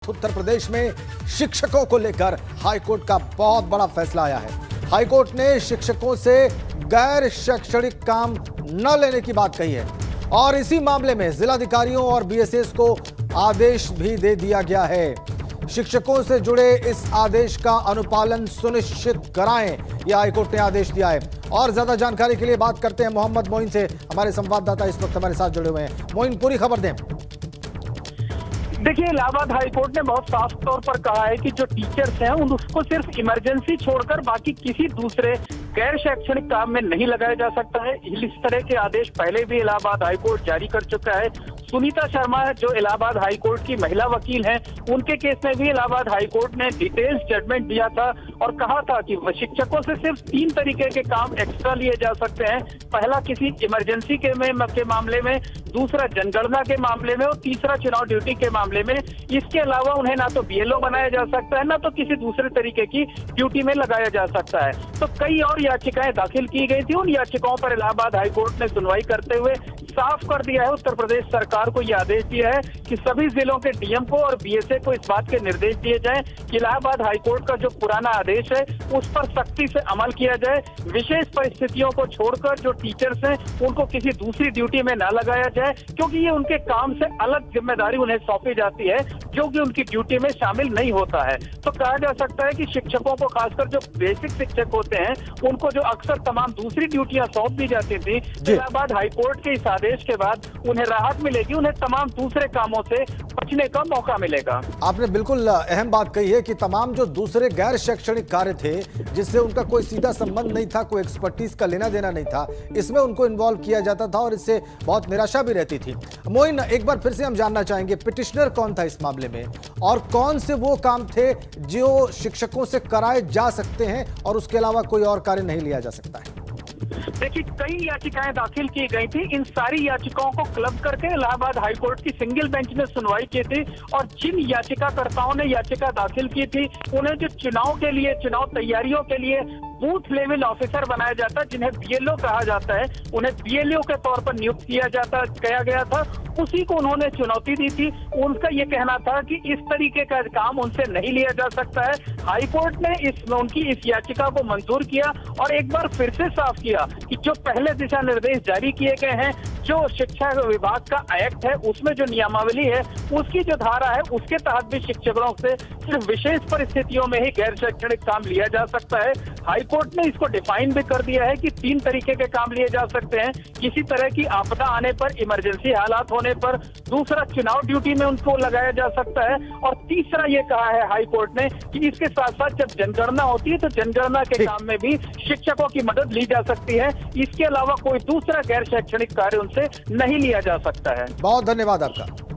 उत्तर प्रदेश में शिक्षकों को लेकर हाईकोर्ट का बहुत बड़ा फैसला आया है। हाईकोर्ट ने शिक्षकों से गैर शैक्षणिक काम न लेने की बात कही है और इसी मामले में जिलाधिकारियों और बीएसएस को आदेश भी दे दिया गया है। शिक्षकों से जुड़े इस आदेश का अनुपालन सुनिश्चित कराएं, यह हाईकोर्ट ने आदेश दिया है। और ज्यादा जानकारी के लिए बात करते हैं मोहम्मद मोइन से। हमारे संवाददाता इस वक्त हमारे साथ जुड़े हुए हैं। मोइन, पूरी खबर दें। देखिए, इलाहाबाद हाईकोर्ट ने बहुत साफ तौर पर कहा है कि जो टीचर्स हैं उनको सिर्फ इमरजेंसी छोड़कर बाकी किसी दूसरे गैर शैक्षणिक काम में नहीं लगाया जा सकता है। इस तरह के आदेश पहले भी इलाहाबाद हाईकोर्ट जारी कर चुका है। सुनीता शर्मा जो इलाहाबाद हाईकोर्ट की महिला वकील हैं, उनके केस में भी इलाहाबाद हाईकोर्ट ने डिटेल्स जजमेंट दिया था और कहा था कि शिक्षकों से सिर्फ 3 तरीके के काम एक्स्ट्रा लिए जा सकते हैं। पहला किसी इमरजेंसी के मामले में, दूसरा जनगणना के मामले में और तीसरा चुनाव ड्यूटी के मामले में। इसके अलावा उन्हें ना तो बीएलओ बनाया जा सकता है, ना तो किसी दूसरे तरीके की ड्यूटी में लगाया जा सकता है। तो कई और याचिकाएं दाखिल की गई थी। उन याचिकाओं पर इलाहाबाद हाईकोर्ट ने सुनवाई करते हुए साफ कर दिया है, उत्तर प्रदेश सरकार को यह आदेश दिया है कि सभी जिलों के डीएम को और बीएसए को इस बात के निर्देश दिए जाएं कि इलाहाबाद हाईकोर्ट का जो पुराना आदेश है उस पर सख्ती से अमल किया जाए। विशेष परिस्थितियों को छोड़कर जो टीचर्स हैं उनको किसी दूसरी ड्यूटी में न लगाया जाए, क्योंकि ये उनके काम से अलग जिम्मेदारी उन्हें सौंपी जाती है जो कि उनकी ड्यूटी में शामिल नहीं होता है। तो कहा जा सकता है कि शिक्षकों को, खासकर जो बेसिक शिक्षक होते हैं, उनको जो अक्सर तमाम दूसरी ड्यूटियां सौंप दी जाती थी, इलाहाबाद हाईकोर्ट के इस आदेश के बाद उन्हें राहत मिलेगी, उन्हें तमाम दूसरे कामों से बचने का मौका मिलेगा। आपने बिल्कुल अहम बात कही है कि तमाम जो दूसरे गैर शैक्षणिक कार्य थे जिससे उनका कोई सीधा संबंध नहीं था, कोई एक्सपर्टीज का लेना देना नहीं था, इसमें उनको इन्वॉल्व किया जाता था और इससे बहुत निराशा भी रहती थी। मोइन, एक बार फिर से हम जानना चाहेंगे पिटिशनर कौन था इस मामले में और कौन से वो काम थे जो शिक्षकों से कराए जा सकते हैं और उसके अलावा कोई और कार्य नहीं लिया जा सकता है? देखिए, कई याचिकाएं दाखिल की गई थी। इन सारी याचिकाओं को क्लब करके इलाहाबाद हाईकोर्ट की सिंगल बेंच ने सुनवाई की थी और जिन याचिकाकर्ताओं ने याचिका दाखिल की थी उन्हें जो चुनाव तैयारियों के लिए बूथ लेवल ऑफिसर बनाया जाता, जिन्हें बीएलओ कहा जाता है, उन्हें बीएलओ के तौर पर नियुक्त किया गया था, उसी को उन्होंने चुनौती दी थी। उनका ये कहना था कि इस तरीके का काम उनसे नहीं लिया जा सकता है। हाईकोर्ट ने उनकी इस याचिका को मंजूर किया और एक बार फिर से साफ किया कि जो पहले दिशा निर्देश जारी किए गए हैं, जो शिक्षा विभाग का एक्ट है, उसमें जो नियमावली है, उसकी जो धारा है, उसके तहत भी शिक्षकों से सिर्फ विशेष परिस्थितियों में ही गैर शैक्षणिक काम लिया जा सकता है। हाईकोर्ट ने इसको डिफाइन भी कर दिया है कि 3 तरीके के काम लिए जा सकते हैं। किसी तरह की आपदा आने पर, इमरजेंसी हालात होने पर, दूसरा चुनाव ड्यूटी में उनको लगाया जा सकता है और तीसरा ये कहा है हाईकोर्ट ने कि इसके साथ साथ जब जनगणना होती है तो जनगणना के काम में भी शिक्षकों की मदद ली जा सकती है। इसके अलावा कोई दूसरा गैर शैक्षणिक कार्य उनसे नहीं लिया जा सकता है। बहुत धन्यवाद आपका।